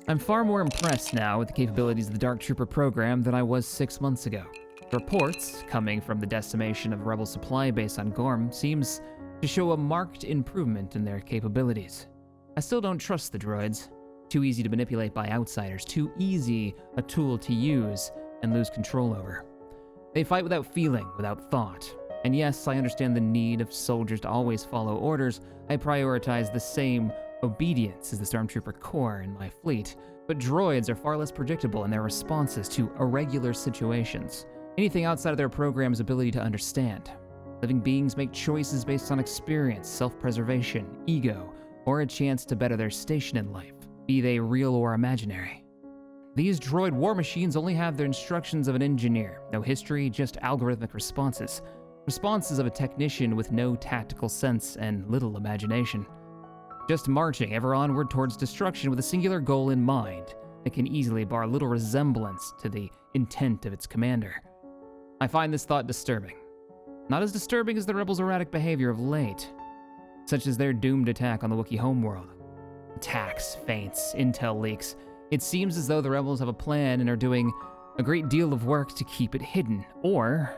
I'm far more impressed now with the capabilities of the Dark Trooper program than I was 6 months ago. Reports, coming from the decimation of Rebel supply base on Gorm, seems to show a marked improvement in their capabilities. I still don't trust the droids. Too easy to manipulate by outsiders, too easy a tool to use and lose control over. They fight without feeling, without thought. And yes, I understand the need of soldiers to always follow orders. I prioritize the same obedience as the Stormtrooper Corps in my fleet, but droids are far less predictable in their responses to irregular situations. Anything outside of their program's ability to understand. Living beings make choices based on experience, self-preservation, ego, or a chance to better their station in life, be they real or imaginary. These droid war machines only have the instructions of an engineer, no history, just algorithmic responses. Responses of a technician with no tactical sense and little imagination. Just marching ever onward towards destruction with a singular goal in mind that can easily bar little resemblance to the intent of its commander. I find this thought disturbing. Not as disturbing as the rebels' erratic behavior of late, such as their doomed attack on the Wookiee homeworld. Attacks, feints, intel leaks. It seems as though the rebels have a plan and are doing a great deal of work to keep it hidden, or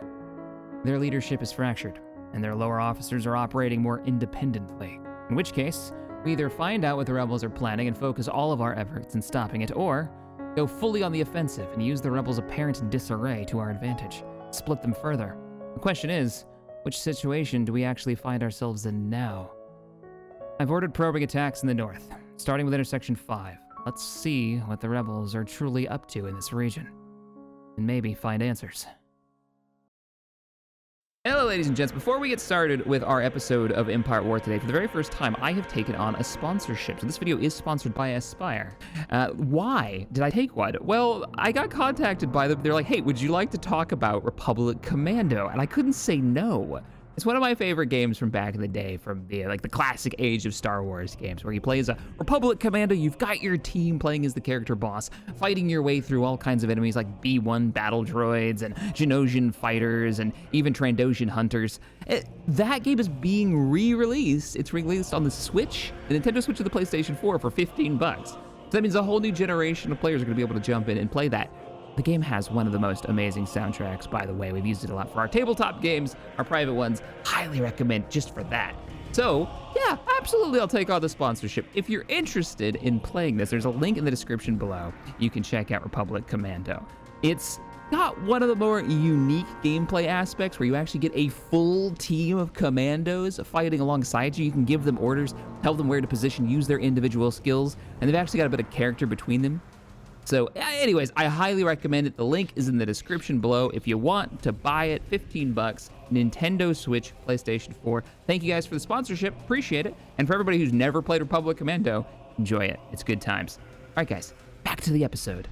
their leadership is fractured, and their lower officers are operating more independently. In which case, we either find out what the rebels are planning and focus all of our efforts in stopping it, or go fully on the offensive and use the rebels' apparent disarray to our advantage, split them further. The question is, which situation do we actually find ourselves in now? I've ordered probing attacks in the north, starting with Intersection 5. Let's see what the rebels are truly up to in this region, and maybe find answers. Hello, ladies and gents. Before we get started with our episode of Empire at War today, for the very first time, I have taken on a sponsorship. So this video is sponsored by Aspire. Why did I take one? Well, I got contacted by them. They're like, hey, would you like to talk about Republic Commando? And I couldn't say no. It's one of my favorite games from back in the day, from the classic age of Star Wars games, where you play as a Republic Commando, you've got your team playing as the character boss, fighting your way through all kinds of enemies like B-1 battle droids and Genosian fighters and even Trandoshan hunters. That game is being re-released. It's released on the Switch, the Nintendo Switch, and the PlayStation 4 for $15. So that means a whole new generation of players are going to be able to jump in and play that. The game has one of the most amazing soundtracks, by the way. We've used it a lot for our tabletop games, our private ones. Highly recommend just for that. So, yeah, absolutely, I'll take on the sponsorship. If you're interested in playing this, there's a link in the description below. You can check out Republic Commando. It's got one of the more unique gameplay aspects where you actually get a full team of commandos fighting alongside you. You can give them orders, tell them where to position, use their individual skills, and they've actually got a bit of character between them. So anyways, I highly recommend it. The link is in the description below. If you want to buy it, $15, Nintendo Switch, PlayStation 4. Thank you guys for the sponsorship. Appreciate it. And for everybody who's never played Republic Commando, enjoy it. It's good times. All right, guys, back to the episode.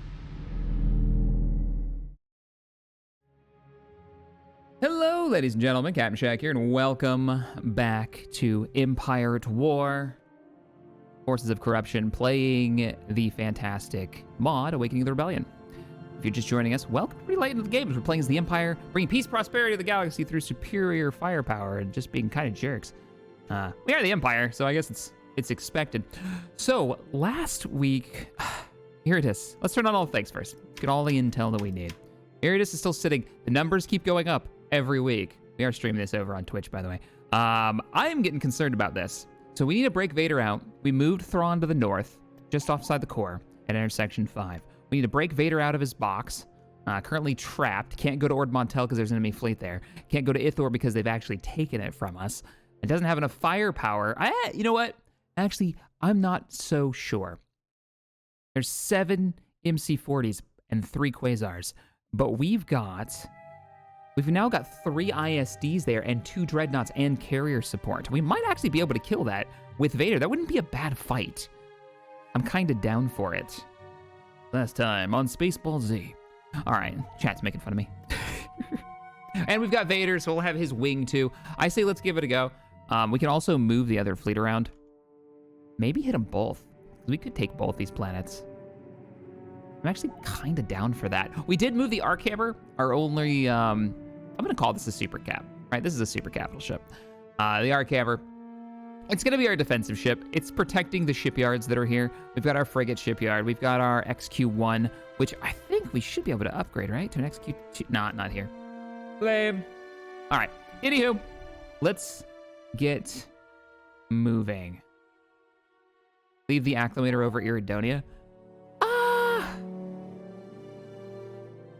Hello, ladies and gentlemen. Captain Shack here, and welcome back to Empire at War. Forces of Corruption, playing the fantastic mod, Awakening the Rebellion. If you're just joining us, welcome. Pretty late into the game. We're playing as the Empire, bringing peace, prosperity to the galaxy through superior firepower and just being kind of jerks. We are the Empire, so I guess it's expected. So, last week, here it is. Let's turn on all the things first. Let's get all the intel that we need. Here it is still sitting. The numbers keep going up every week. We are streaming this over on Twitch, by the way. I am getting concerned about this. So we need to break Vader out. We moved Thrawn to the north, just offside the core, at Intersection 5. We need to break Vader out of his box. Currently trapped. Can't go to Ord Mantell because there's an enemy fleet there. Can't go to Ithor because they've actually taken it from us. It doesn't have enough firepower. You know what? Actually, I'm not so sure. There's 7 MC-40s and 3 Quasars. But we've now got 3 ISDs there and 2 Dreadnoughts and carrier support. We might actually be able to kill that with Vader. That wouldn't be a bad fight. I'm kind of down for it. Last time on Spaceball Z. All right, chat's making fun of me. And we've got Vader, so we'll have his wing too. I say let's give it a go. We can also move the other fleet around. Maybe hit them both. We could take both these planets. I'm actually kind of down for that. We did move the Archamber, our only, I'm gonna call this a super cap, right? This is a super capital ship. The Archamber, It's going to be our defensive ship. It's protecting the shipyards that are here. We've got our frigate shipyard. We've got our XQ-1, which I think we should be able to upgrade, right? To an XQ-2. Not here. Lame. All right. Anywho, let's get moving. Leave the acclimator over Iridonia.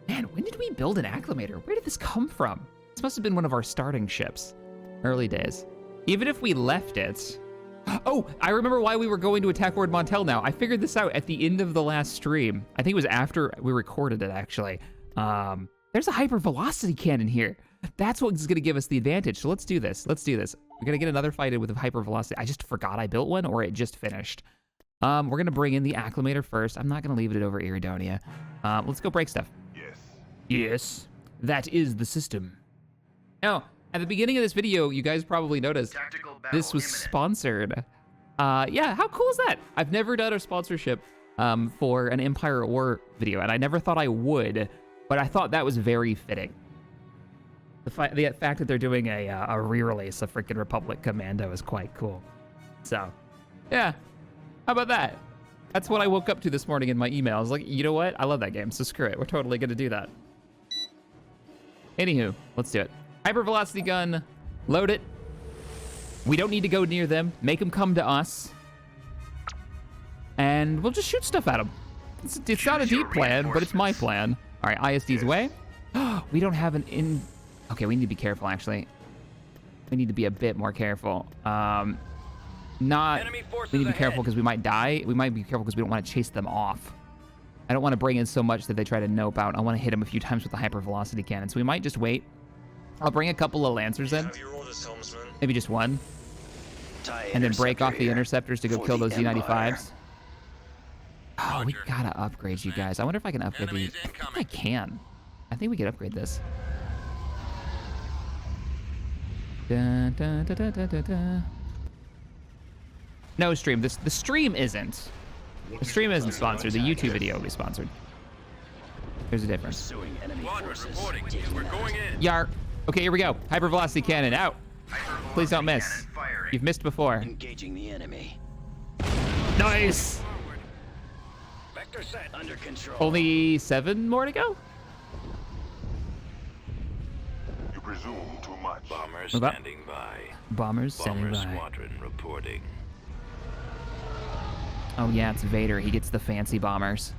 Man, when did we build an acclimator? Where did this come from? This must have been one of our starting ships. Early days. Even if we left it... Oh, I remember why we were going to attack Lord Montel now. I figured this out at the end of the last stream. I think it was after we recorded it, actually. There's a hypervelocity cannon here. That's what's going to give us the advantage. So let's do this. Let's do this. We're going to get another fight in with a hypervelocity. I just forgot I built one, or it just finished. We're going to bring in the acclimator first. I'm not going to leave it over Iridonia. Let's go break stuff. Yes. Yes. That is the system. Now, at the beginning of this video, you guys probably noticed this was sponsored. Yeah, how cool is that? That? I've never done a sponsorship for an Empire at War video, and I never thought I would, but I thought that was very fitting. The fact that they're doing a re-release of freaking Republic Commando is quite cool. So, yeah, how about that? That's what I woke up to this morning in my email. I was like, you know what? I love that game, so screw it. We're totally gonna do that. Anywho, let's do it. Hypervelocity gun, load it. We don't need to go near them. Make them come to us. And we'll just shoot stuff at them. It's not a deep plan, but it's my plan. All right, ISD's away. We don't have an in... Okay, we need to be careful, actually. We need to be a bit more careful. We need to be careful because we might die. We might be careful because we don't want to chase them off. I don't want to bring in so much that they try to nope out. I want to hit them a few times with the hypervelocity cannon. So we might just wait. I'll bring a couple of Lancers in. Maybe just one. And then break off the interceptors to go kill those Z-95s. Oh, we gotta upgrade you guys. I wonder if I can upgrade these. I think I can. I think we can upgrade this. Da, da, da, da, da, da, da. No stream. The stream isn't. The stream isn't sponsored. The YouTube video will be sponsored. There's a difference. Yar. Okay, here we go. Hypervelocity cannon out. Please don't miss. You've missed before. Engaging the enemy. Nice. Vector set under control. Only 7 more to go. You presume too much. Bombers Move up. standing by. Bombers standing Bomber by. squadron reporting. Oh yeah, it's Vader. He gets the fancy bombers.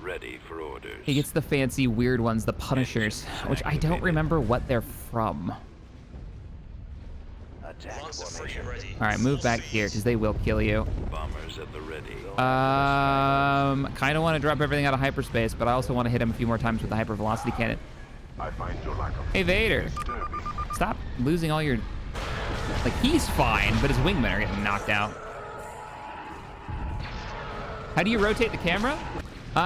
Ready for orders. He gets the fancy weird ones, the Punishers, which I don't remember what they're from. Attack formation. All right, move back here because they will kill you. Bombers at the ready. Kind of want to drop everything out of hyperspace, but I also want to hit him a few more times with the hypervelocity cannon. I find your lack of Hey Vader, disturbing. stop losing all your... Like, he's fine, but his wingmen are getting knocked out. How do you rotate the camera?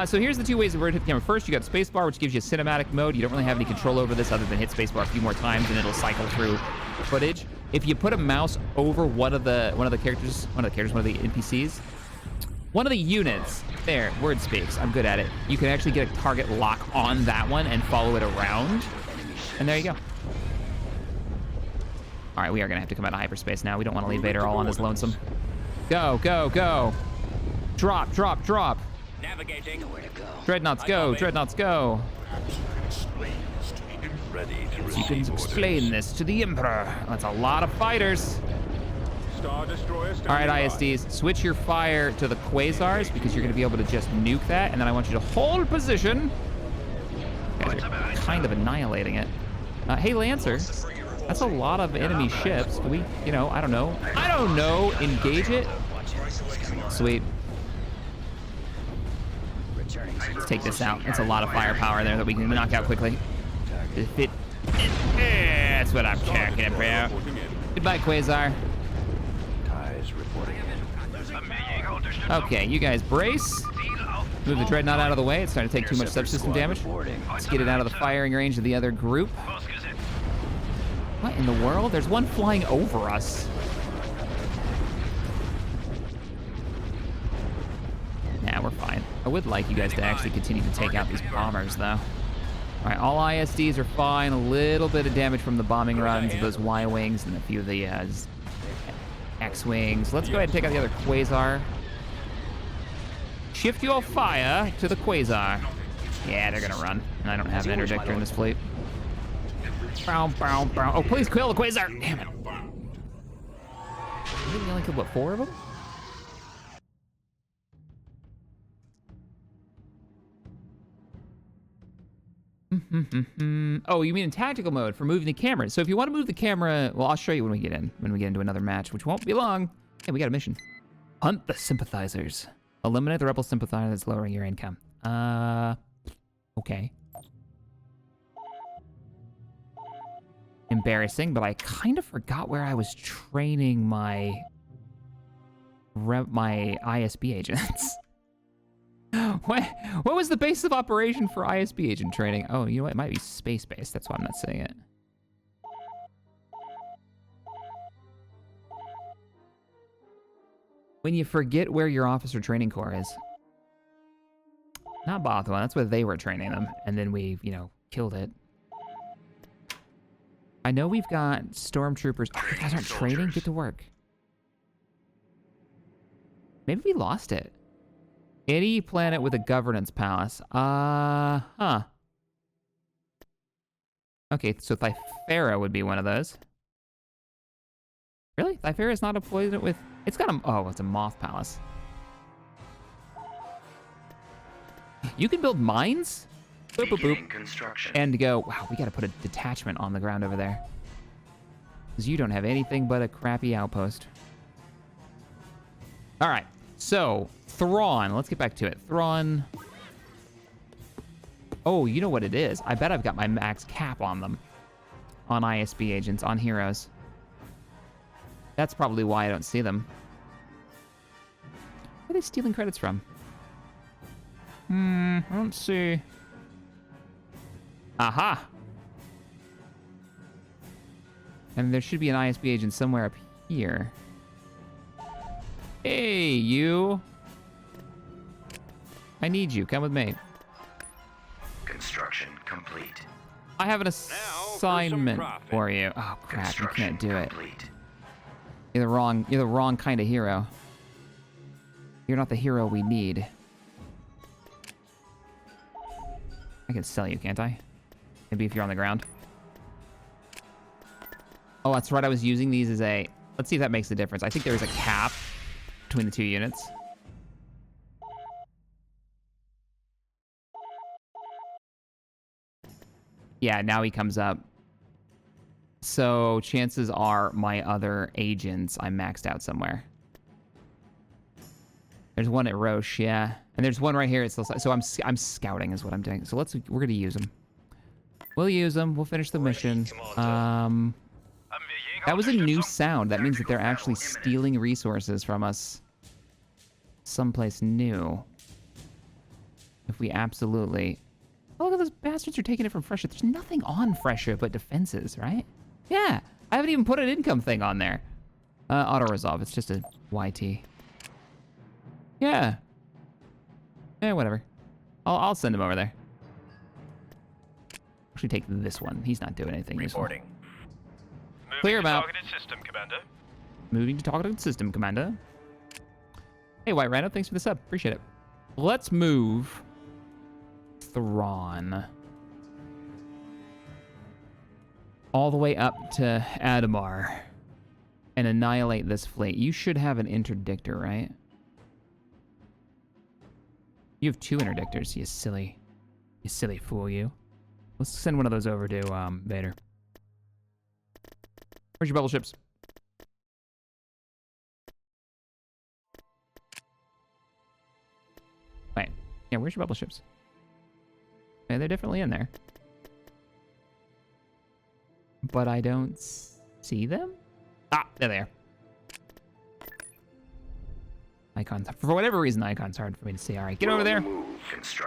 So here's the 2 ways to rotate the camera. First, you got spacebar, which gives you cinematic mode. You don't really have any control over this other than hit spacebar a few more times, and it'll cycle through footage. If you put a mouse over one of the NPCs, one of the units, there, word speaks, I'm good at it. You can actually get a target lock on that one and follow it around, and there you go. All right, we are gonna have to come out of hyperspace now. We don't want to leave Vader all on his lonesome. Go, go, go. Drop, drop, drop. Navigating. Nowhere to go. Dreadnoughts go, dreadnoughts go. Ready to You receive can orders. explain this to the Emperor. That's a lot of fighters. Star Destroyer All standing right, by. ISDs, switch your fire to the Quasars because you're going to be able to just nuke that, and then I want you to hold position. You guys are kind of annihilating it. Hey, Lancer, that's a lot of enemy ships. Do we, you know, I don't know. Engage it. Sweet. Let's take this out. That's a lot of firepower there that we can knock out quickly. That's what I'm talking about. Goodbye, Quasar. Ties reporting. Okay, you guys brace. Move the Dreadnought out of the way. It's starting to take too much subsystem damage. Let's get it out of the firing range of the other group. What in the world? There's one flying over us. Nah, we're fine. I would like you guys to actually continue to take out these bombers, though. All right, all ISDs are fine. A little bit of damage from the bombing runs of those Y-Wings and a few of the X-Wings. Let's go ahead and take out the other Quasar. Shift your fire to the Quasar. Yeah, they're gonna run. And I don't have an interdictor in this fleet. Bow, bow, bow. Oh, please kill the Quasar! Damn it. We only killed, what, 4 of them? Oh, you mean in tactical mode for moving the camera. So if you want to move the camera, well, I'll show you when we get into another match, which won't be long. Hey, we got a mission. Hunt the sympathizers. Eliminate the rebel sympathizers, lowering your income. Okay. Embarrassing, but I kind of forgot where I was training my ISB agents. What was the base of operation for ISB agent training? Oh, you know what? It might be space-based. That's why I'm not saying it. When you forget where your officer training corps is. Not Bothwell. That's where they were training them. And then we, killed it. I know we've got stormtroopers. Oh, you guys aren't training? Get to work. Maybe we lost it. Any planet with a governance palace. Huh. Okay, so Thifera would be one of those. Really? Thifera is not a planet with... It's got a... Oh, it's a moth palace. You can build mines? Boop, boop, boop. Construction. And go, wow, we gotta put a detachment on the ground over there. Because you don't have anything but a crappy outpost. All right, so Thrawn, let's get back to it. Thrawn. Oh, you know what it is? I bet I've got my max cap on them. On ISB agents, on heroes. That's probably why I don't see them. Where are they stealing credits from? I don't see. Aha! And there should be an ISB agent somewhere up here. Hey, you! I need you. Come with me. Construction complete. I have an assignment for you. Oh crap! You can't do it. You're the wrong kind of hero. You're not the hero we need. I can sell you, can't I? Maybe if you're on the ground. Oh, that's right. I was using these as a... Let's see if that makes a difference. I think there is a cap between the 2 units. Yeah, now he comes up. So chances are my other agents I maxed out somewhere. There's one at Roche, yeah. And there's one right here. So I'm scouting is what I'm doing. So we're gonna use them. We'll use them. We'll finish the mission. That was a new sound. That means that they're actually stealing resources from us someplace new. If we absolutely... Oh, look at those bastards are taking it from Fresher. There's nothing on Fresher but defenses, right? Yeah, I haven't even put an income thing on there. Auto-resolve, it's just a YT. Yeah. Yeah, whatever. I'll send him over there. Actually take this one. He's not doing anything useful. Clear him out. System, Commander. Moving to targeted system, Commander. Hey, White Rhino, thanks for the sub. Appreciate it. Let's move Thrawn all the way up to Adamar and annihilate this fleet. You should have an interdictor, right? You have 2 interdictors, you silly fool, you. Let's send one of those over to Vader. Where's your bubble ships? Wait, yeah, where's your bubble ships? Yeah, they're definitely in there. But I don't see them? Ah, there they are. Icons. For whatever reason, the icon's hard for me to see. All right, get over there.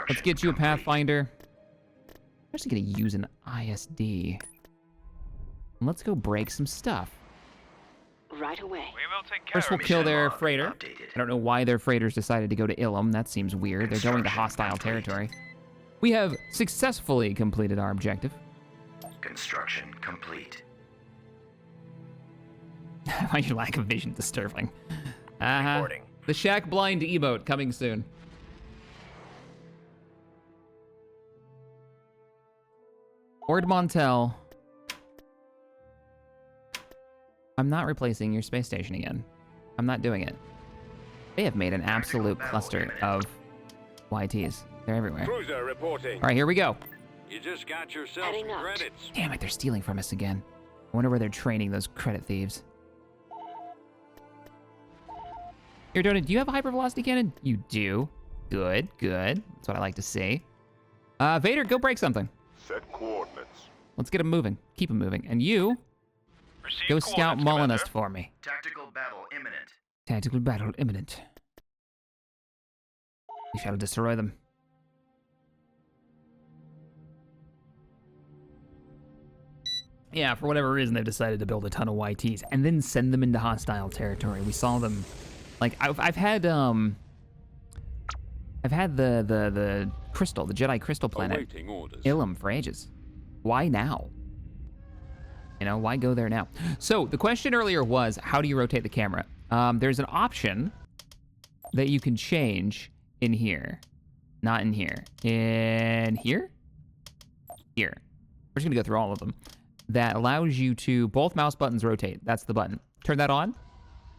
Let's get you a Pathfinder. I'm actually going to use an ISD. Let's go break some stuff. Right away. We will take care First, we'll kill their freighter. I don't know why their freighters decided to go to Ilum. That seems weird. They're going to hostile territory. We have successfully completed our objective. Construction complete. Why your lack of vision disturbing? Uh-huh. Reporting. The Shack Blind emote coming soon. Ord Montel. I'm not replacing your space station again. I'm not doing it. They have made an absolute cluster of YTs. They're everywhere. Cruiser reporting. All right, here we go. You just got yourself Heading some out. credits. Damn it, they're stealing from us again. I wonder where they're training those credit thieves. Here, Donut, do you have a hypervelocity cannon? You do. Good, good. That's what I like to see. Vader, go break something. Set coordinates. Let's get them moving. Keep them moving. And you, go scout Molinist for me. Tactical battle imminent. Tactical battle imminent. We shall destroy them. Yeah, for whatever reason, they've decided to build a ton of YTs and then send them into hostile territory. We saw them, like I've had the crystal, the Jedi crystal planet, Awaiting orders. Ilum for ages. Why now? You know, why go there now? So the question earlier was, how do you rotate the camera? There's an option that you can change in here, not in here. In here? Here. We're just gonna go through all of them. That allows you to, both mouse buttons rotate. That's the button. Turn that on,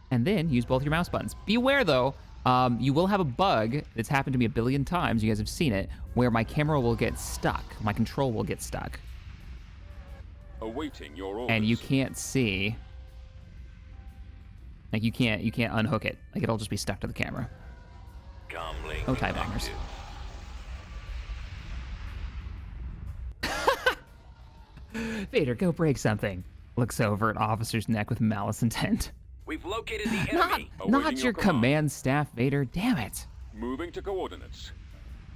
and then use both your mouse buttons. Beware though, you will have a bug that's happened to me a billion times, you guys have seen it, where my camera will get stuck. My control will get stuck. Awaiting your orders. And you can't see, like you can't unhook it. Like it'll just be stuck to the camera. Comlink Oh, tie bangers. active. Vader, go break something. Looks over at officer's neck with malice intent. We've located the Not, enemy. not Awaiting your your command. command staff, Vader. Damn it. Moving to coordinates.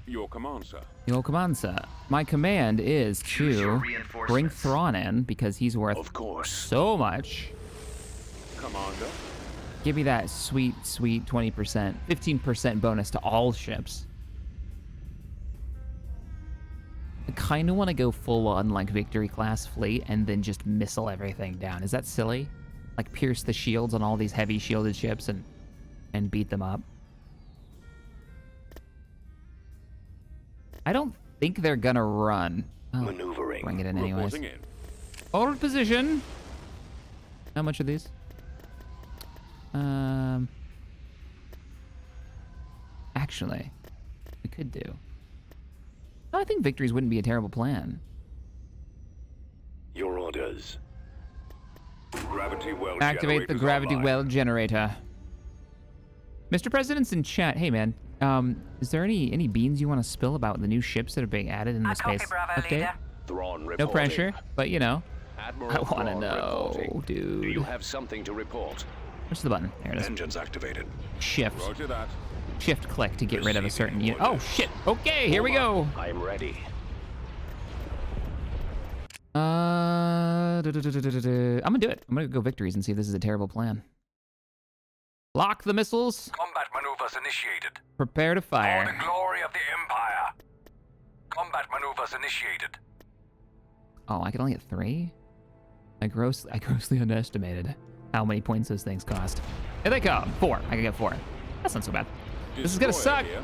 Your command, sir. Yo, command, sir. My command is Choose your to bring reinforcements. Thrawn in because he's worth Of course. so much. Commander. Give me that sweet, sweet 20%, 15% bonus to all ships. I kind of want to go full on like Victory class fleet and then just missile everything down. Is that silly? Like pierce the shields on all these heavy shielded ships and beat them up. I don't think they're gonna run. Oh, Maneuvering. bring it in anyways. Reporting in. Hold position. How much are these? Actually, we could do. I think victories wouldn't be a terrible plan. Your orders. Gravity well Activate the generators gravity online. well generator. Mr. President's in chat. Hey man, is there any beans you want to spill about the new ships that are being added in the space update? Thrawn No reporting. pressure, but you know, Admiral I want to Thrawn know, reporting. dude. Do you have something to report? Where's the button? There it is. Engines activated. Shift. Roger that. Shift click to get rid of a certain Receiving unit. Oh orders. shit. Okay, here we go. I'm ready. I'm gonna do it. I'm gonna go victories and see if this is a terrible plan. Lock the missiles. Combat maneuvers initiated. Prepare to For the fire. glory of the Empire. Combat maneuvers initiated. Oh, I can only get 3? I grossly underestimated how many points those things cost. Here they come. 4. I can get 4. That's not so bad. This is gonna Destroyer suck. here.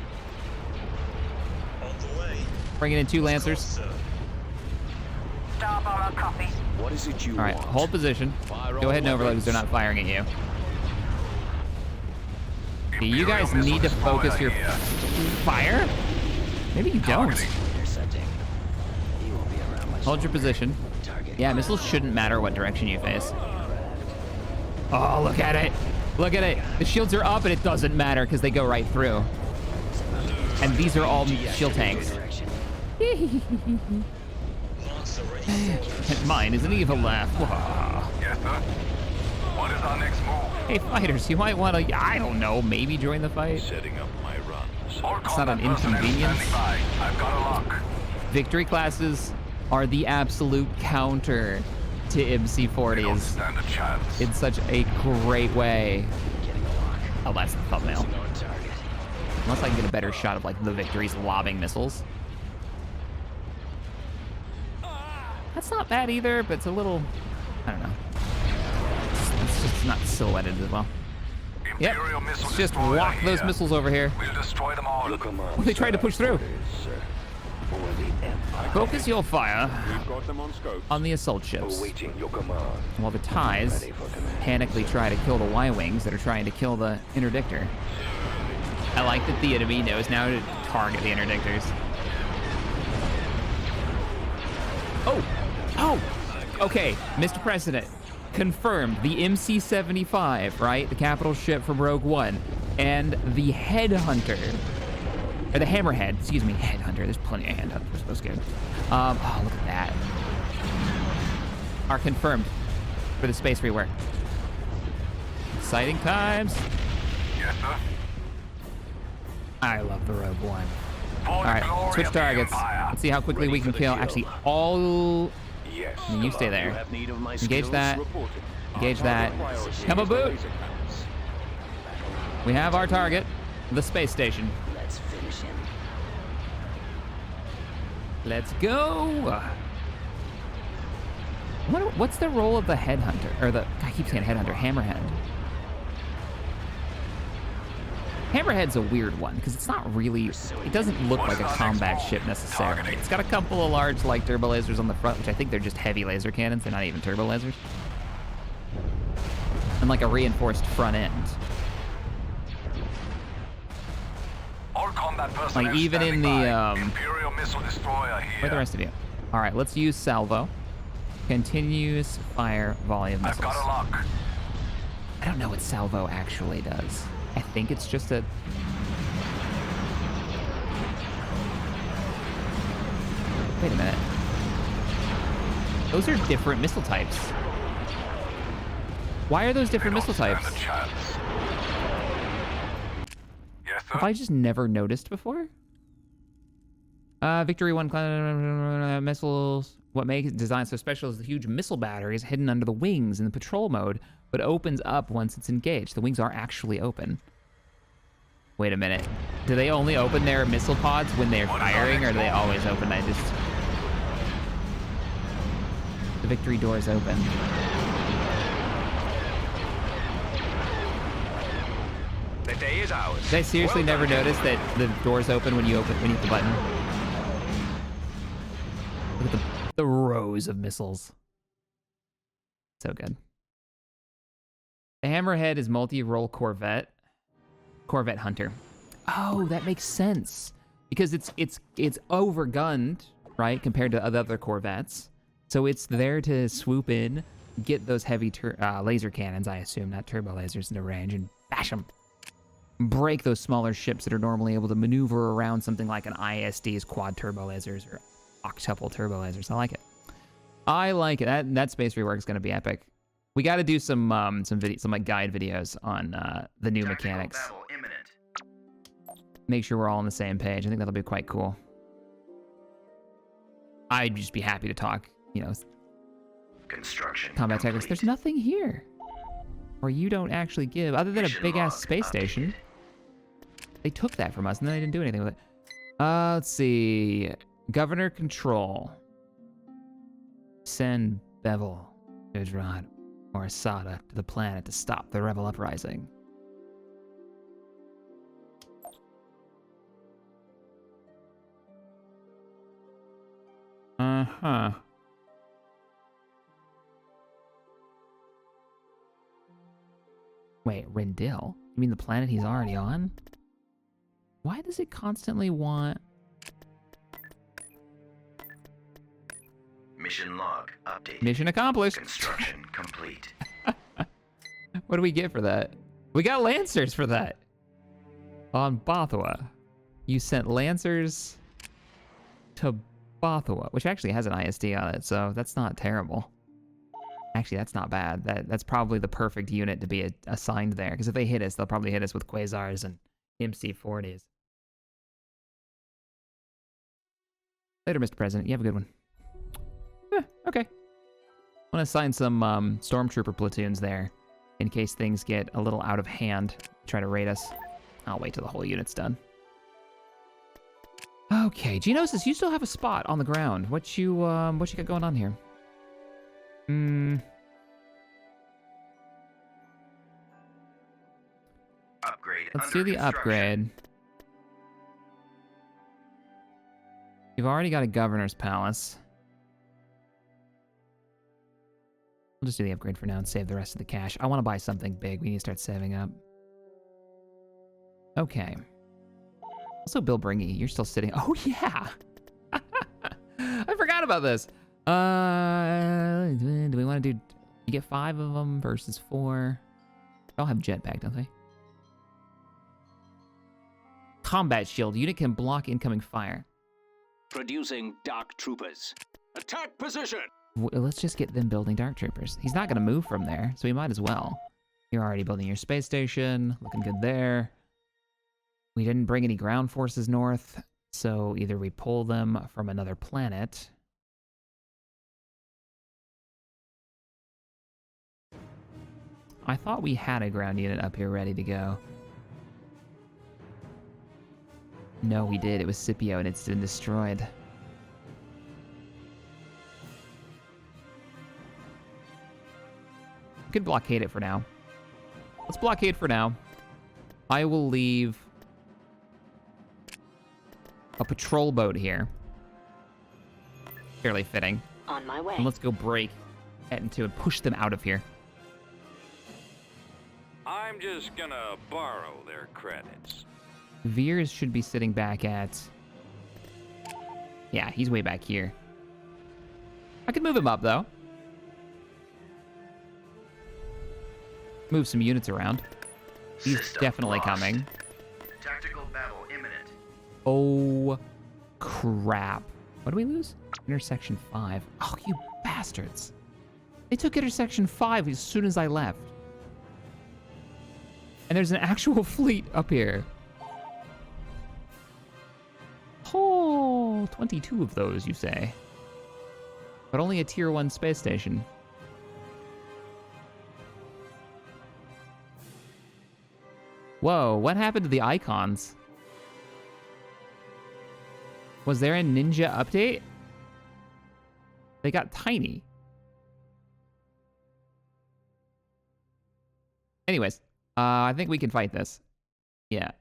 On the way. Bringing in 2 Lancers. Sir. Star bomber copy. What is it you All right, want? hold position. Fire Go all ahead and overload because they're not firing at you. Okay, you guys need to focus your fire? Maybe you don't. Intercepting. You won't be around much Hold your longer. position. Target. Yeah, missiles shouldn't matter what direction you face. Oh, look at it. Look at it. The shields are up and it doesn't matter because they go right through. And these are all shield tanks. Direction. Lancer ready for orders. Mine is an evil laugh. Wah. Yes, sir. What is our next move? Hey, fighters, you might want to, I don't know, maybe join the fight? Setting up my runs. All It's not an combat personnel inconvenience. standing by. I've got a lock. Victory classes are the absolute counter to Don't MC40s stand a chance. in such a great way. Getting a lock. Oh, that's the thumbnail. Losing on target. Unless I can get a better shot of like the victories lobbing missiles. That's not bad either, but it's a little, I don't know. Let's just it's not silhouetted as well. Yep. Imperial missile Let's just destroyer walk those here. missiles over here. We'll destroy them all. Well, they tried to push through. Focus your fire We've got them on scope. on the assault ships, Awaiting your command. while the TIEs panically try to kill the Y-Wings that are trying to kill the interdictor. I like that the enemy knows now to target the interdictors. Oh! Oh! Okay, Mr. President, confirmed the MC-75, right? The capital ship from Rogue One, and the Headhunter, or the Hammerhead, excuse me, Headhunter. There's plenty of Headhunters, that's good. Oh, look at that. Are confirmed for the space rework. Exciting times. Yes, sir. I love the Rogue One. For All the right, glory switch of the targets. Empire. Let's see how quickly Ready we for can the kill. kill. Actually, all. Yes. You stay You there. have need of my Engage skills? that. Reporting. Engage Our that. target priority Come is the aboot. laser cannons. We have our target, the space station. Let's finish him. Let's go. What's the role of the Headhunter? Or the, I keep saying Headhunter, Hammerhead. Hammerhead's a weird one, because it's not really, it doesn't look like a combat ship necessarily. It's got a couple of large, like, turbo lasers on the front, which I think they're just heavy laser cannons. They're not even turbo lasers. And, like, a reinforced front end. All combat personnel Like, even in standing the, by. Imperial missile destroyer here. Where are the rest of you? All right, let's use salvo. Continuous fire volume I've missiles. got a lock. I don't know what salvo actually does. I think it's just a... Wait a minute. Those are different missile types. Why are those different They missile don't types? stand a chance. Yes, sir. Have I just never noticed before? Victory 1 missiles. What makes it designed so special is the huge missile batteries hidden under the wings in the patrol mode, but opens up once it's engaged. The wings are actually open. Wait a minute. Do they only open their missile pods when they're What is our firing, or next do they move? always open? The victory door is open. The day is ours. Did I seriously Well never done, notice that the door's open when you hit the button? Look at the rows of missiles. So good. The Hammerhead is multi-role Corvette Hunter. Oh, that makes sense because it's overgunned, right, compared to other Corvettes. So it's there to swoop in, get those heavy laser cannons, I assume, not turbo lasers, into range and bash them. Break those smaller ships that are normally able to maneuver around something like an ISD's quad turbo lasers or octuple turbo lasers. I like it. I like it. That space rework is going to be epic. We got to do some like guide videos on the new Tactical mechanics. battle imminent. Make sure we're all on the same page. I think that'll be quite cool. I'd just be happy to talk, Construction combat tactics. complete. There's nothing here, or you don't actually give, other than a Mission big ass log space station. updated. They took that from us, and then they didn't do anything with it. Let's see. Governor Control. Send Bevel, Gujrat, or Asada to the planet to stop the rebel uprising. Uh-huh. Wait, Rendil? You mean the planet he's already on? Why does it constantly want... Mission log updated. Mission accomplished. Construction complete. What do we get for that? We got Lancers for that. On Bothua. You sent Lancers to Bothua, which actually has an ISD on it, so that's not terrible. Actually, that's not bad. That's probably the perfect unit to be assigned there, because if they hit us, they'll probably hit us with Quasars and MC-40s. Later, Mr. President. You have a good one. Okay. I want to assign some stormtrooper platoons there in case things get a little out of hand. Try to raid us. I'll wait till the whole unit's done. Okay, Genosis, you still have a spot on the ground. What you got going on here? Upgrade Let's under do the construction. upgrade. You've already got a governor's palace. We'll just do the upgrade for now and save the rest of the cash. I want to buy something big. We need to start saving up. Okay. Also, Bill Bringy, you're still sitting. Oh, yeah. I forgot about this. Do we want to do... You get 5 of them versus 4. They all have jetpack, don't they? Combat shield. Unit can block incoming fire. Producing dark troopers. Attack position! Let's just get them building Dark Troopers. He's not going to move from there, so we might as well. You're already building your space station. Looking good there. We didn't bring any ground forces north, so either we pull them from another planet. I thought we had a ground unit up here ready to go. No, we did. It was Scipio, and it's been destroyed. We could blockade it for now. Let's blockade for now. I will leave a patrol boat here. Fairly fitting. On my way. And let's go break into and push them out of here. I'm just gonna borrow their credits. Veers should be sitting back at... Yeah, he's way back here. I could move him up, though. Move some units around. He's System definitely lost. coming. Tactical battle imminent. Oh, crap. What do we lose? Intersection 5. Oh, you bastards. They took intersection 5 as soon as I left. And there's an actual fleet up here. Oh, 22 of those, you say. But only a tier 1 space station. Whoa, what happened to the icons? Was there a ninja update? They got tiny. Anyways, I think we can fight this. Yeah.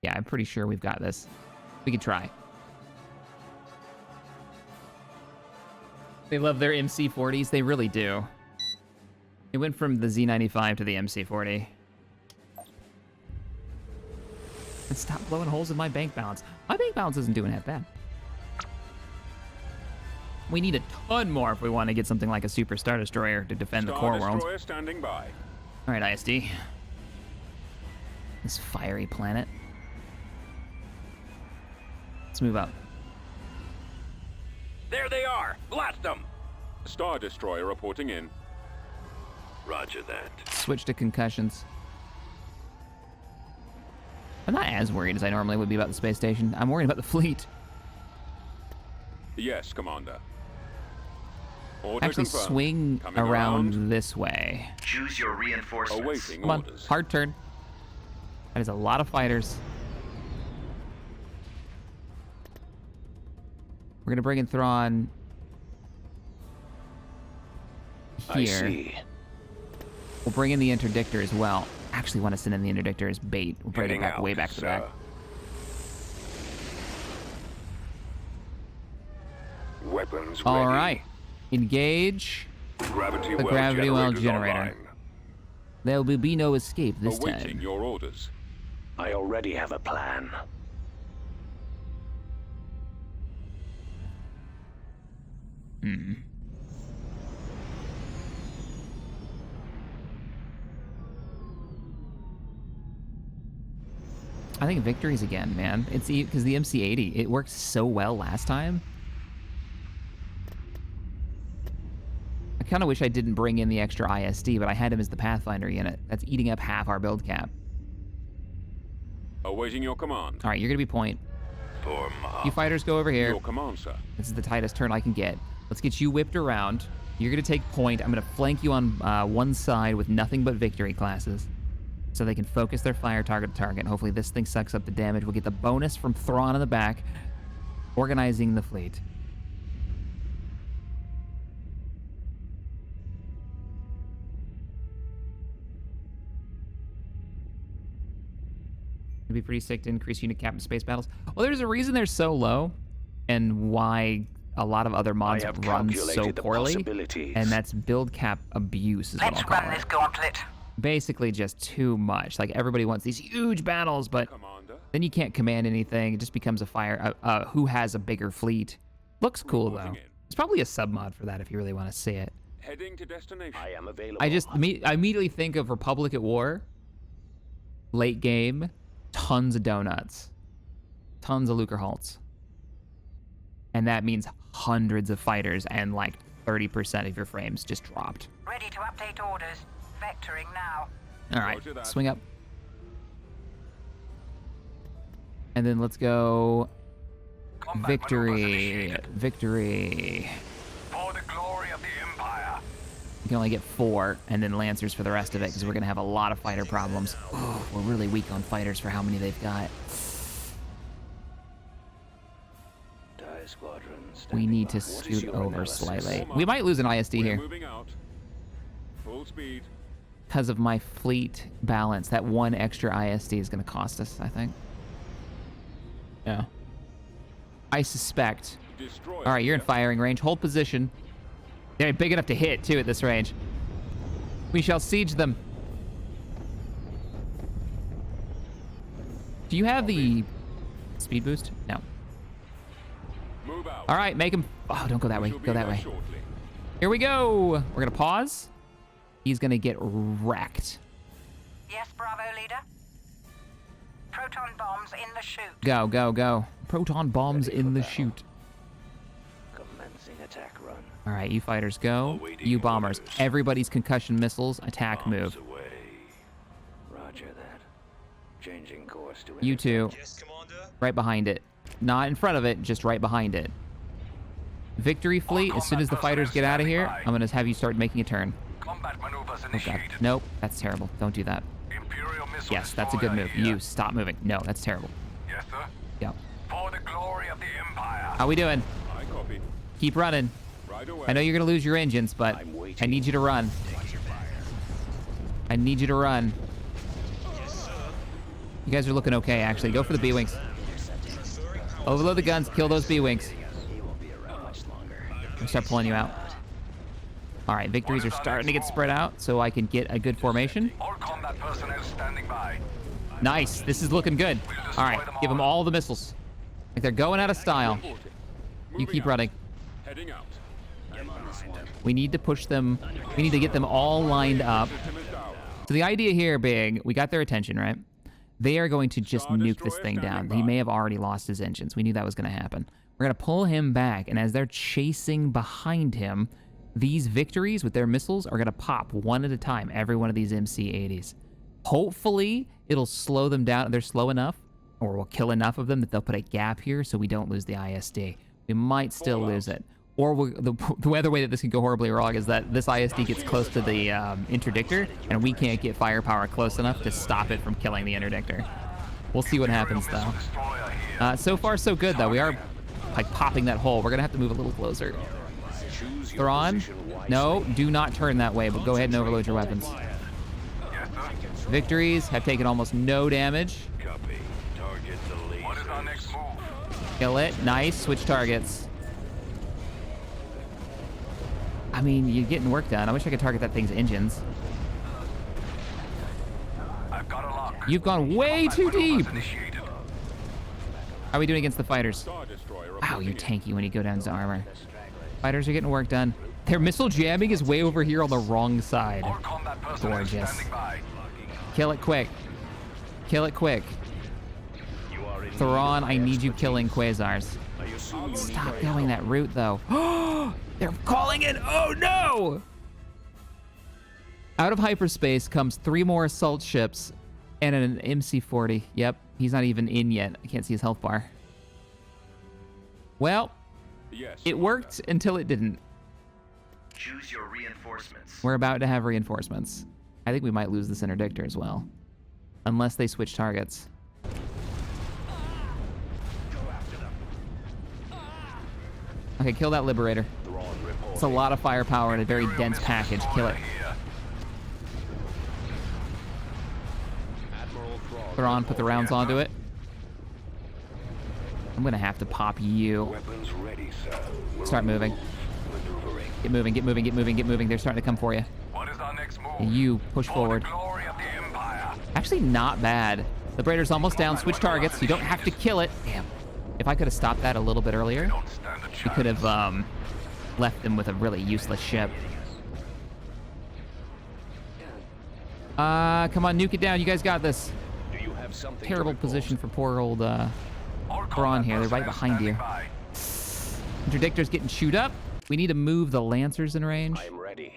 Yeah, I'm pretty sure we've got this. We can try. They love their MC40s. They really do. It went from the Z95 to the MC40. And stop blowing holes in my bank balance. My bank balance isn't doing half bad. We need a ton more if we want to get something like a Super Star Destroyer to defend the core world. Destroyer standing by. All right, ISD. This fiery planet. Let's move up. There they are! Blast them! Star Destroyer reporting in. Roger that. Switch to concussions. I'm not as worried as I normally would be about the space station. I'm worried about the fleet. Yes, Commander. Order Actually, confirmed. swing Coming around this way. Choose your reinforcements. Awaiting Come on, orders. hard turn. That is a lot of fighters. We're gonna bring in Thrawn here. I see. We'll bring in the interdictor as well. Actually, want to send in the interdictor as bait. We'll bring it Heading back out, way back to the sir. back. Weapons All ready. right, engage. Gravity The well gravity well generators generator. online. There will be no escape this Awaiting time. your orders. I already have a plan. I think victories again, man. It's because the MC80, it worked so well last time. I kind of wish I didn't bring in the extra ISD, but I had him as the Pathfinder unit. That's eating up half our build cap. Awaiting your command. All right, you're gonna be point. Poor Mom. You fighters go over here. Your command, sir. This is the tightest turn I can get. Let's get you whipped around. You're gonna take point. I'm gonna flank you on one side with nothing but victory classes, so they can focus their fire target to target. Hopefully this thing sucks up the damage. We'll get the bonus from Thrawn in the back, organizing the fleet. be pretty sick to increase unit cap in space battles. Well, there's a reason they're so low, and why a lot of other mods I have run so calculated the poorly, possibilities. and that's build cap abuse is what I'll Let's call run it. this gauntlet. Basically just too much. Like, everybody wants these huge battles, but Commander. then you can't command anything. It just becomes a fire. Who has a bigger fleet? Looks cool, though. Reporting in. There's probably a sub mod for that if you really want to see it. Heading to destination. I am available. I immediately think of Republic at War, late game, tons of donuts, tons of Luckerhalts. And that means hundreds of fighters and like 30% of your frames just dropped. Ready to update orders. Vectoring now. All right, Roger that. swing up. And then let's go Combat victory, maneuvers initiated. victory. For the glory of the Empire. You can only get 4, and then Lancers for the rest of it, because we're going to have a lot of fighter problems. Oh, we're really weak on fighters for how many they've got. TIE squadron We standing need to by. What is scoot your over analysis? slightly. We might lose an ISD We're here moving out. Full speed. because of my fleet balance. That one extra ISD is going to cost us, I think. Yeah. I suspect. Destroy. All right, you're in firing range. Hold position. They're big enough to hit, too, at this range. We shall siege them. Do you have the speed boost? No. Move out. All right, make him... Oh, don't go that way. We'll be Go that there way. shortly. Here we go. We're going to pause. He's going to get wrecked. Yes, Bravo leader. Proton bombs in the chute. Go, go, go. Proton bombs Ready in for the battle. chute. Commencing attack run. All right, you fighters go. Awaiting You bombers. orders. Everybody's concussion missiles. Attack Bombs move. away. Roger that. Changing course to You two, Yes, Commander. right behind it. Not in front of it, just right behind it. Victory fleet, as soon as the fighters get out of here, I'm going to have you start making a turn. Combat maneuvers Oh, God. initiated. Nope, that's terrible. Don't do that. Imperial missile Yes, that's a good destroyer move. here. You, stop moving. No, that's terrible. Yes, sir. Yeah. For the glory of the Empire. How we doing? I copy. Keep running. Right away. I know you're going to lose your engines, but I'm waiting. I need you to run. I need you to run. You guys are looking okay, actually. Go for the B-Wings. Transferring power. Overload the guns, kill those B-Wings. He won't be around much longer. I'll start pulling you out. All right, victories are starting to get spread out, so I can get a good formation. All combat personnel standing by. Nice, this is looking good. All right, give them all the missiles. Like they're going out of style. Reporting. You Moving keep out. running. Heading out. We need to push them. We need to get them all lined up. System is down. So the idea here being, we got their attention, right? They are going to just Star nuke this Destroyer thing down. standing He by. may have already lost his engines. We knew that was going to happen. We're going to pull him back, and as they're chasing behind him, these victories with their missiles are going to pop one at a time, every one of these MC-80s. Hopefully, it'll slow them down. They're slow enough, or we'll kill enough of them that they'll put a gap here so we don't lose the ISD. We might still lose it. Or the other way that this could go horribly wrong is that this ISD gets close to the interdictor, and we can't get firepower close enough to stop it from killing the interdictor. We'll see what happens, though. Destroyer here. So far, so good, though. We are, like, popping that hole. We're going to have to move a little closer. Choose your Thrawn? position wisely. No, do not turn that way, but go ahead and overload your weapons. Yes, sir. Victories have taken almost no damage. Copy. Target the laser. What is our next move? Kill it. Nice. Switch targets. I mean, you're getting work done. I wish I could target that thing's engines. I've got a lock. You've gone way Combat too maneuvers deep. Initiated. How are we doing against the fighters? Star Destroyer Wow, reporting you're in. tanky when you go down to armor. Fighters are getting work done. Their missile jamming is way over here on the wrong side. All combat personnel Gorgeous. standing by. Kill it quick. Kill it quick. You are in Thrawn, need I of need you expertise. killing Quasars. I assume you Stop need going that route, though. They're calling it. Oh, no! Out of hyperspace comes 3 more assault ships and an MC-40. Yep, he's not even in yet. I can't see his health bar. Well, Yes. it worked until it didn't. Choose your reinforcements. We're about to have reinforcements. I think we might lose this interdictor as well. Unless they switch targets. Okay, kill that Liberator. Thrawn It's a lot of firepower in a very dense package. Kill it. Here. Admiral Put her on, put the rounds onto it. I'm gonna have to pop you. Weapons ready, sir. Start moving. Maneuvering. Get moving, get moving, get moving, get moving. They're starting to come for you. What is our next move? And you push For forward. the glory of the Empire. Actually, not bad. Liberator's almost down. Switch targets. You don't have to kill it. Damn. If I could have stopped that a little bit earlier, Don't stand a we chance. could have left them with a really useless ship. Come on, nuke it down. You guys got this. Do you have something Terrible to report? position for poor old All Braun combat here. They're right personnel behind you. standing by. Interdictor's getting chewed up. We need to move the Lancers in range. I am ready.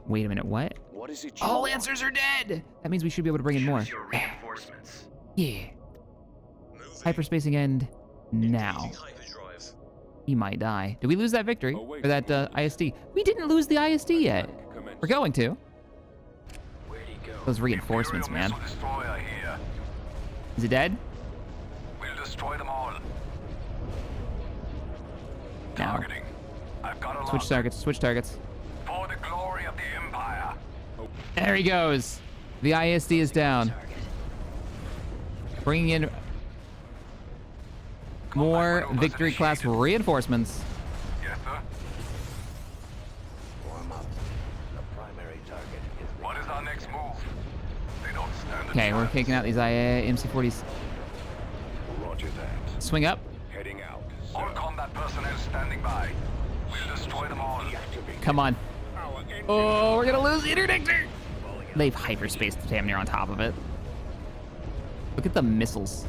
Wait a minute, what? What is it you All want? Lancers are dead! That means we should be able to bring in more. Choose your reinforcements. Yeah. Moving. Hyperspacing end now. Engaging hyperdrive. He might die. Did we lose that victory? Away Or that from ISD? We didn't lose the ISD yet. Commence. We're going to. Where'd he go? Those reinforcements, man. Imperial missile destroyer here. Is it dead? We'll destroy them all. No. Targeting. I've got a Switch lock. targets, switch targets. For the glory of the Empire. There he goes. The ISD is down. Bringing in more victory class reinforcements. Yes, sir. Warm up. The primary target is What is our next move? They don't stand a Okay, we're chance. taking out these MC-40s. Roger that. Swing up. Heading out. All combat personnel standing by. We'll destroy them all. Come on. Oh, we're gonna lose the interdictor. They've hyperspaced damn near on top of it. Look at the missiles.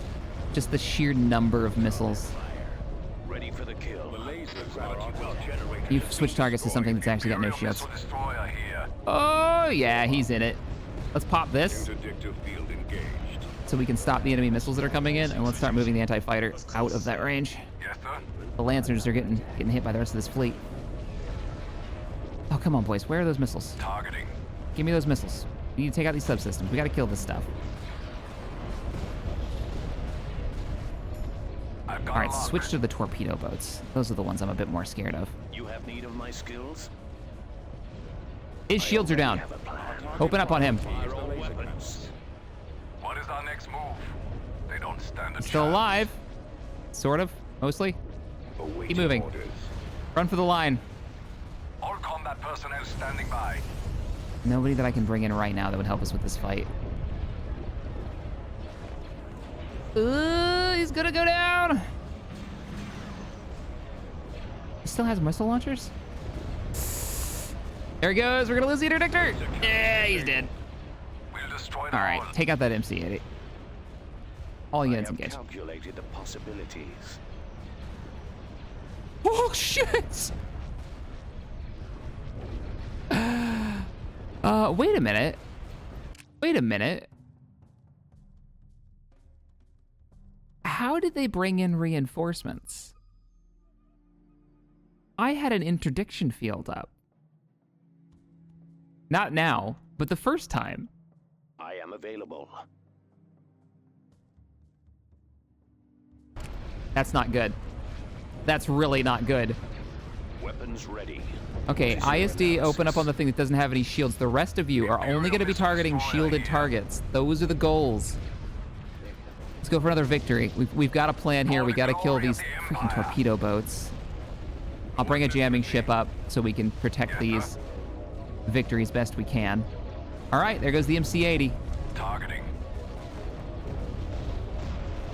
Just the sheer number of missiles. Ready for the kill. The lasers are You've switched targets to something that's actually got no Imperial shields. missile destroyer here. Oh, yeah, he's in it. Let's pop this interdictor field engaged. so we can stop the enemy missiles that are coming in, and let's start moving the anti-fighter out of that range. Yes, sir. The Lancers are getting hit by the rest of this fleet. Oh, come on, boys. Where are those missiles? Targeting. Give me those missiles. We need to take out these subsystems. We gotta kill this stuff. I've got All right, a lock. switch to the torpedo boats. Those are the ones I'm a bit more scared of. You have need of my skills? His shields are down. Have a plan. Open up on him. Fire all weapons. What is our next move? They don't stand a He's still chance. alive. Sort of. Mostly. Awaiting Keep moving. orders. Run for the line. All combat personnel standing by. Nobody that I can bring in right now that would help us with this fight. He's gonna go down. He still has missile launchers? There he goes. We're gonna lose the interdictor. Yeah, he's dead. We'll destroy them All right, all. take out that MC-80. All I units have engaged. calculated the possibilities. Oh shit! Wait a minute. Wait a minute. How did they bring in reinforcements? I had an interdiction field up. Not now, but the first time. I am available. That's not good. That's really not good. Weapons ready. Okay, What is ISD, your open up on the analysis? thing that doesn't have any shields. The rest of you are only going to be targeting shielded targets. Those are the goals. Let's go for another victory. We've got a plan here. We got to kill these freaking torpedo boats. I'll bring a jamming ship up so we can protect these victories best we can. All right, there goes the MC-80. Targeting.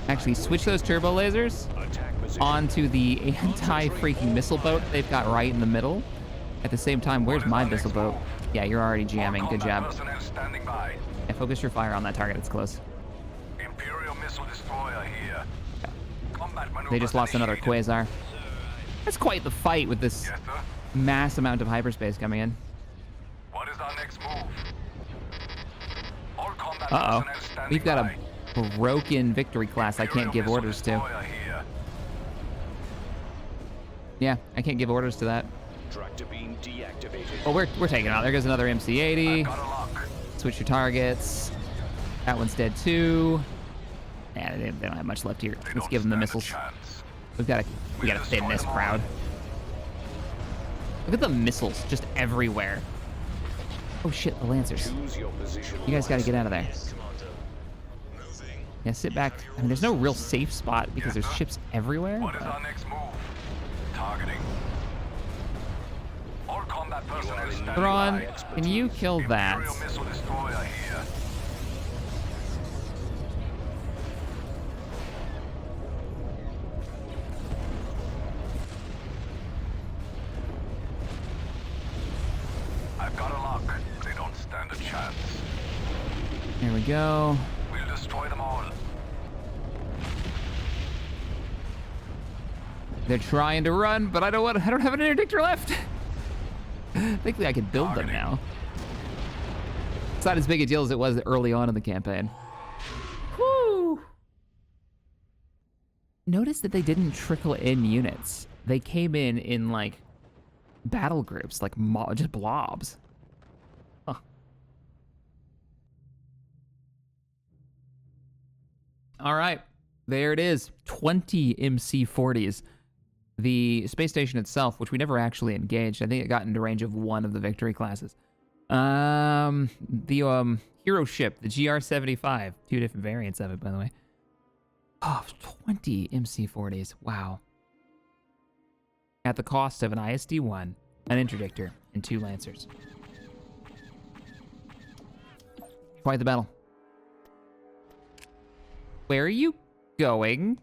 Actually, switch those turbo lasers Attack position. onto the anti-freaking missile boat they've got right in the middle. At the same time, where's my missile boat? Yeah, you're already jamming. Good Combat job. personnel standing by. Yeah, focus your fire on that target. It's close. Imperial missile destroyer here. Combat maneuvers They just lost another initiated. quasar. That's quite the fight with this Yes, sir. mass amount of hyperspace coming in. What is our next move? All combat Uh-oh. personnel standing We've got by. a broken victory class I can't Imperial give missile orders to. destroyer here. Yeah, I can't give orders to that. Tractor beam deactivated. Well, we're taking it out. There goes another MC-80. Got a lock. Switch your targets. That one's dead too. Yeah, they don't have much left here. They Let's don't give them the stand a missiles. chance. We gotta thin this crowd. Look at the missiles just everywhere. Oh shit, the Lancers. Choose your position. You guys gotta get out of there. Yes, Commander. Yeah, sit back. I mean, there's no real safe spot because there's ships everywhere. What is but- our next move? Targeting. All combat personnel standing Thrawn, by. can you kill that? Imperial missile destroyer here. I've got a lock. They don't stand a chance. Here we go. We'll destroy them all. They're trying to run, but I don't have an interdictor left. Thankfully, I can build them now. It's not as big a deal as it was early on in the campaign. Woo! Notice that they didn't trickle in units. They came in like battle groups, like just blobs. Huh. All right, there it is. 20 MC-40s. The space station itself, which we never actually engaged, I think it got into range of one of the victory classes. The hero ship, the GR-75. 2 different variants of it, by the way. Oh, 20 MC-40s. Wow. At the cost of an ISD-1, an interdictor, and 2 lancers. Quite the battle. Where are you going?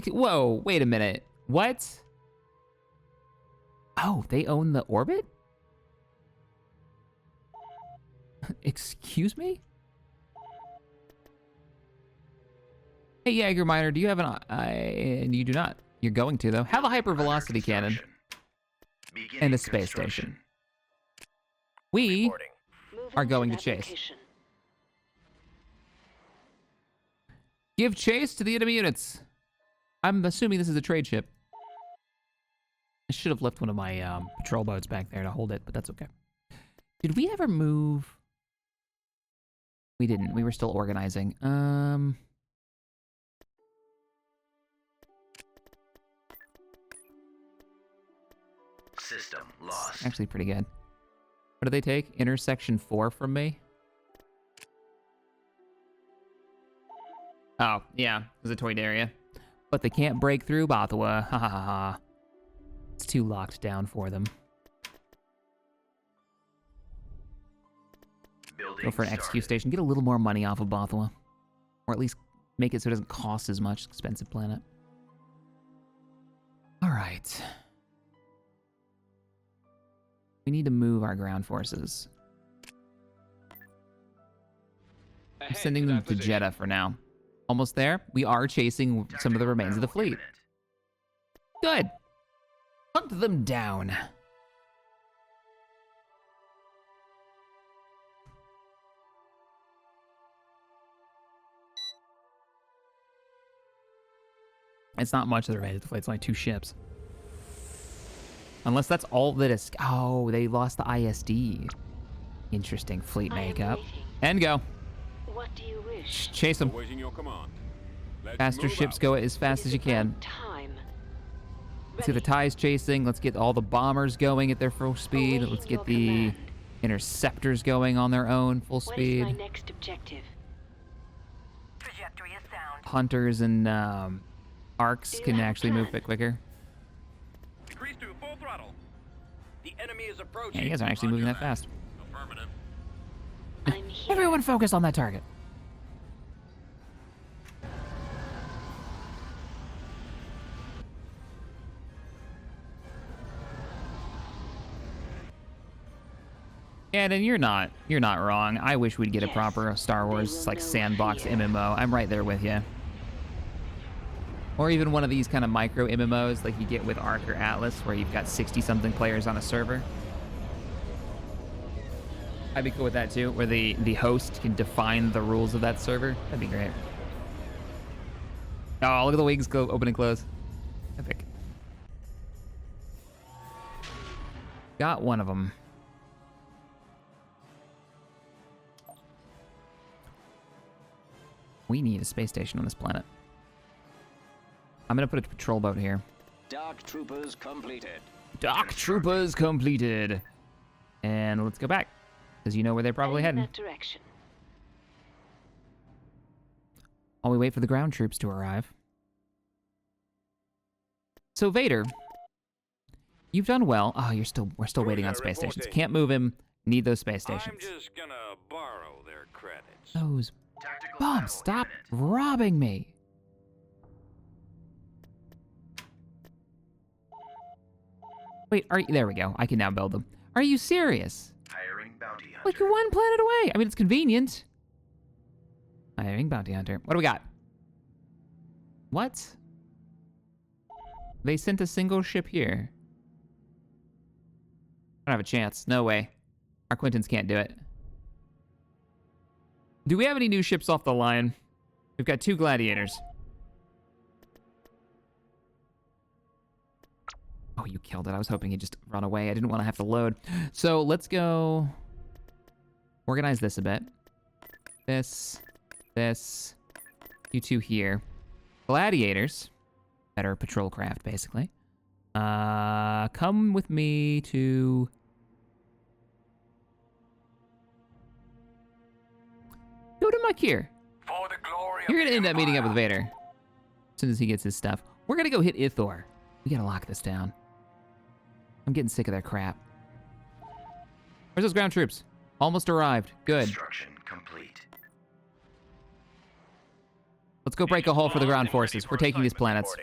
Whoa, wait a minute. What? Oh, they own the orbit? Excuse me? Hey, Jägerminer, do you have an and you do not. You're going to, though. Have a hypervelocity cannon and a space station. We are going to chase. Give chase to the enemy units. I'm assuming this is a trade ship. I should have left one of my patrol boats back there to hold it, but that's okay. Did we ever move? We didn't. We were still organizing. System lost. Actually pretty good. What do they take? Intersection 4 from me? Oh, yeah. There's a toy area. But they can't break through Bathua. Ha ha ha ha. It's too locked down for them. Go for an XQ station. Get a little more money off of Bathua. Or at least make it so it doesn't cost as much. Expensive planet. Alright. We need to move our ground forces. I'm sending them to Jeddah for now. Almost there. We are chasing some of the remains of the fleet. Good. Hunt them down. It's not much of the remains of the fleet. It's only 2 ships. Unless that's all that is... Oh, they lost the ISD. Interesting fleet makeup. And go. What do you wish? Chase them. Awaiting your command. Let's Faster move ships out. go as fast as you can. Time. Let's get the TIEs chasing. Let's get all the bombers going at their full speed. Let's get the interceptors going on their own full What is speed. my next objective? Trajectory is sound. Hunters and arcs Do you can have a actually move a plan? bit quicker. Decrease to full throttle. The enemy is approaching. Yeah, you guys aren't actually moving that fast. Affirmative. I'm here. Everyone focus on that target. Yeah, and you're not wrong. I wish we'd get a Yes, proper Star they Wars will like know sandbox fear. MMO. I'm right there with you. Or even one of these kind of micro MMOs like you get with Ark or Atlas, where you've got 60-something players on a server. I'd be cool with that too, where the host can define the rules of that server. That'd be great. Oh, look at the wings go open and close. Epic. Got one of them. We need a space station on this planet. I'm gonna put a patrol boat here. Dark troopers completed. Dock troopers completed. And let's go back, because you know where they're probably In heading. that direction. while we wait for the ground troops to arrive. So Vader, you've done well. Oh, we're still waiting on space stations. Can't move him. Need those space stations. I'm just gonna borrow their credits. Those Tactical bombs, battle stop imminent. robbing me. Wait, there we go. I can now build them. Are you serious? Hiring bounty hunter. Like, you're one planet away. I mean, it's convenient. Hiring bounty hunter. What do we got? What? They sent a single ship here. I don't have a chance. No way. Our Quintons can't do it. Do we have any new ships off the line? We've got 2 gladiators. Oh, you killed it. I was hoping he'd just run away. I didn't want to have to load. So let's go organize this a bit. This. You 2 here. Gladiators. Better patrol craft, basically. Come with me to... Go to Makir. For the glory You're of gonna the end up meeting up with Empire. Vader. As soon as he gets his stuff. We're gonna go hit Ithor. We gotta lock this down. I'm getting sick of their crap. Where's those ground troops? Almost arrived. Good. Construction complete. Let's go break a hole for the ground forces. We're taking these planets.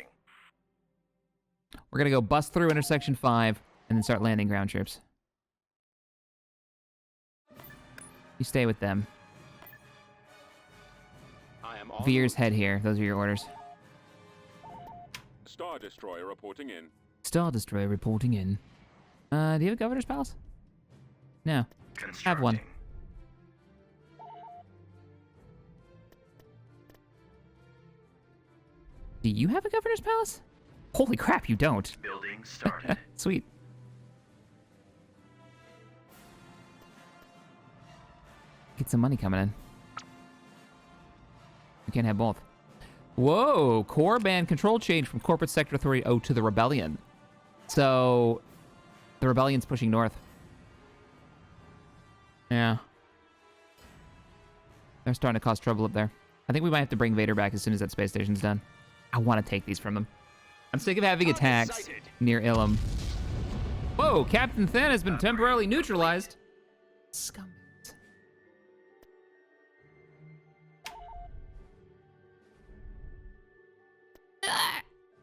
We're gonna go bust through intersection 5 and then start landing ground troops. You stay with them. I am on Veer's route. head here. Those are your orders. Star Destroyer reporting in. Star Destroyer reporting in. Do you have a governor's palace? No. Have one. Constructing. Do you have a governor's palace? Holy crap, you don't. Building started. Sweet. Get some money coming in. We can't have both. Whoa, core band control change from corporate sector authority O to the rebellion. So, the rebellion's pushing north. Yeah. They're starting to cause trouble up there. I think we might have to bring Vader back as soon as that space station's done. I want to take these from them. I'm sick of having attacks near Ilum. Whoa, Captain Than has been temporarily neutralized. Scumbags.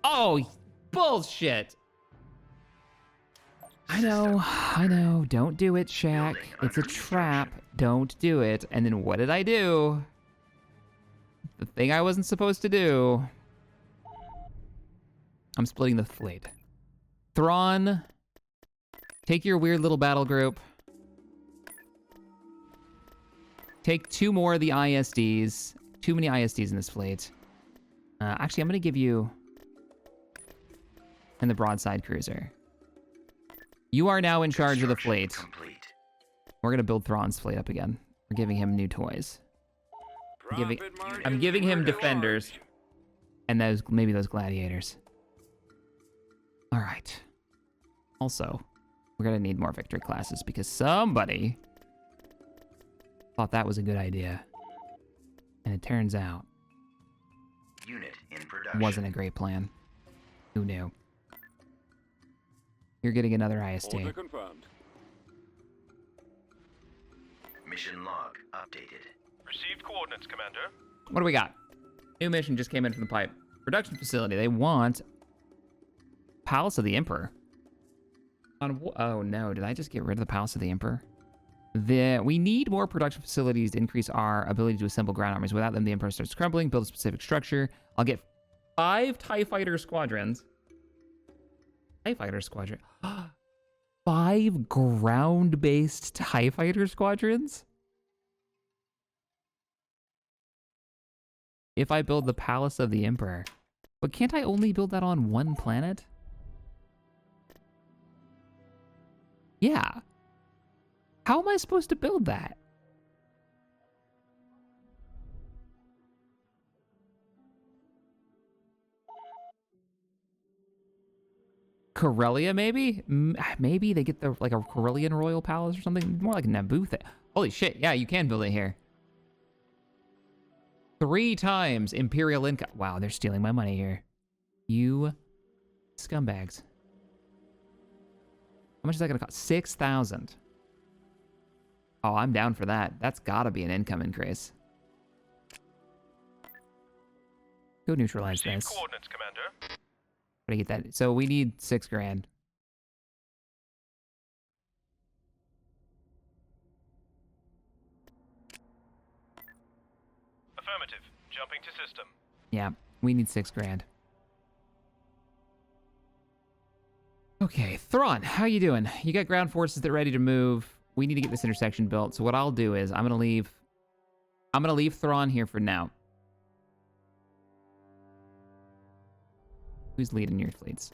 Oh, bullshit. I know. Don't do it, Shaq. Building It's a under trap. construction. Don't do it. And then what did I do? The thing I wasn't supposed to do. I'm splitting the fleet. Thrawn, take your weird little battle group. Take 2 more of the ISDs. Too many ISDs in this fleet. Actually, I'm going to give you... And the broadside cruiser. You are now in charge of the Construction fleet. Complete. We're going to build Thrawn's fleet up again. We're giving him new toys. Profit I'm margins giving him pretty defenders. large. And maybe those gladiators. All right. Also, we're going to need more victory classes because somebody thought that was a good idea. And it turns out Unit in it production. wasn't a great plan. Who knew? You're getting another IST. Order confirmed. Mission log updated. Received coordinates, Commander. What do we got? New mission just came in from the pipe. Production facility. They want Palace of the Emperor. Oh no, did I just get rid of the Palace of the Emperor? We need more production facilities to increase our ability to assemble ground armies. Without them, the Emperor starts crumbling. Build a specific structure. I'll get 5 TIE Fighter squadrons. TIE Fighter squadron. 5 ground-based TIE Fighter squadrons? If I build the Palace of the Emperor. But can't I only build that on 1 planet? Yeah. How am I supposed to build that? Corellia, maybe? Maybe they get like a Corellian royal palace or something. More like Naboo thing. Holy shit, yeah, you can build it here. 3 times Imperial income. Wow, they're stealing my money here. You scumbags. How much is that gonna cost? 6,000. Oh, I'm down for that. That's gotta be an income increase. Go neutralize Receive this. coordinates, Commander. How do I get that? So we need 6 grand. Affirmative. Jumping to system. Yeah, we need 6 grand. Okay, Thrawn, how you doing? You got ground forces that are ready to move. We need to get this intersection built. So what I'll do is I'm gonna leave Thrawn here for now. Who's leading your fleets?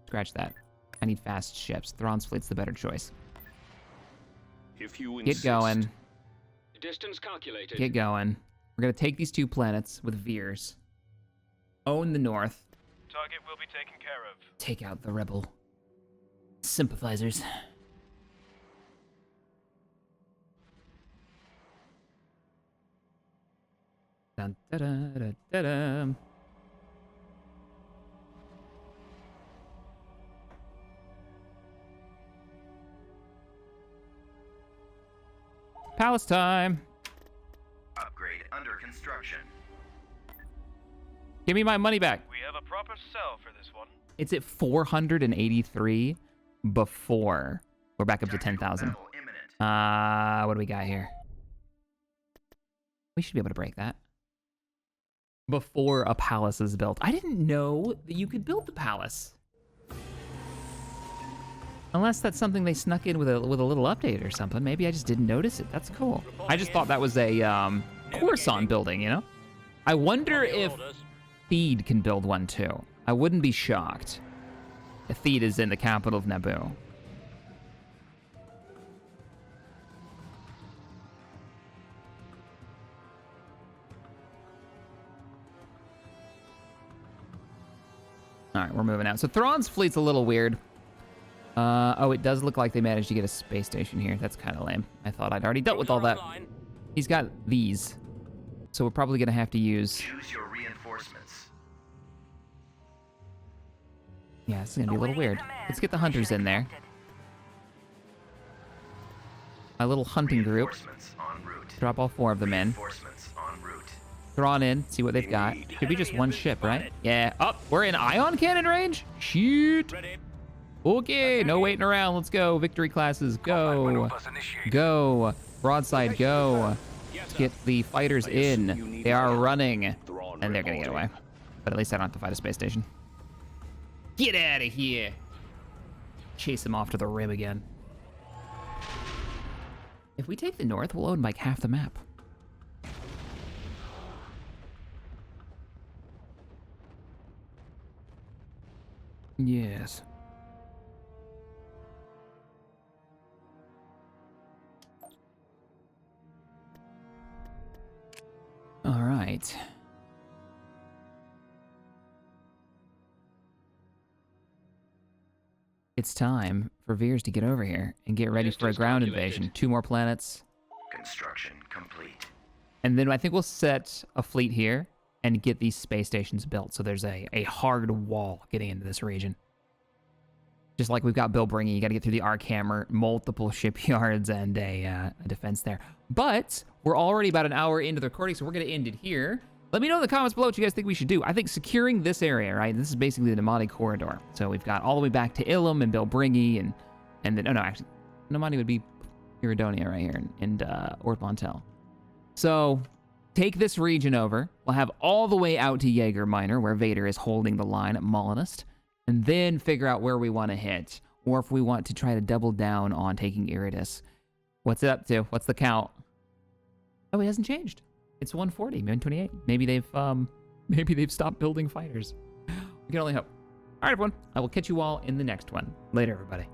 Scratch that. I need fast ships. Thrawn's fleet's the better choice. If you Get insist. going. Distance calculated. Get going. We're gonna take these 2 planets with Veers. Own the north. Target will be taken care of. Take out the rebel sympathizers. Dun, da, da, da, da, da. Palace time. Upgrade under construction. Give me my money back. We have a proper sell for this one. It's at 483 before. We're back up to Tactical 10,000. battle imminent. What do we got here? We should be able to break that. Before a palace is built. I didn't know that you could build the palace. Unless that's something they snuck in with a little update or something. Maybe I just didn't notice it. That's cool. I just thought that was a Coruscant building, you know? I wonder if Theed can build one too. I wouldn't be shocked. Theed is in the capital of Naboo. All right, we're moving out. So Thrawn's fleet's a little weird. Oh, it does look like they managed to get a space station here. That's kind of lame. I thought I'd already dealt with all that. He's got these. So we're probably going to have to use... Choose your reinforcements. Yeah, this is going to be a little weird. Let's get the hunters in there. My little hunting group. Reinforcements en route. Drop all 4 of them in. Reinforcements en route. Thrawn in, see what they've got. Should be just 1 ship, right? Yeah. Oh, we're in ion cannon range? Shoot. Okay, no waiting around. Let's go. Victory classes, go. Maneuvers initiated. Go. Broadside, go. Let's get the fighters in. They are running. And they're going to get away. But at least I don't have to fight a space station. Get out of here. Chase them off to the rim again. If we take the north, we'll own like half the map. Yes. All right. It's time for Veers to get over here and get ready for a ground invasion. 2 more planets. Construction complete. And then I think we'll set a fleet here and get these space stations built. So there's a hard wall getting into this region. Just like we've got Bill bringing, you got to get through the arc hammer, multiple shipyards, and a defense there. But we're already about an hour into the recording, so we're going to end it here. Let me know in the comments below what you guys think we should do. I think securing this area, right? This is basically the Namadi corridor. So we've got all the way back to Ilum and Bilbringi, and then, oh no, actually, Namadi would be Iridonia right here, and Ort Montel. So take this region over. We'll have all the way out to Jaeger Minor, where Vader is holding the line at Molinist, and then figure out where we want to hit, or if we want to try to double down on taking Iridis. What's it up to? What's the count? Oh, it hasn't changed. It's 140, 128. Maybe they've stopped building fighters. We can only hope. All right, everyone. I will catch you all in the next one. Later, everybody.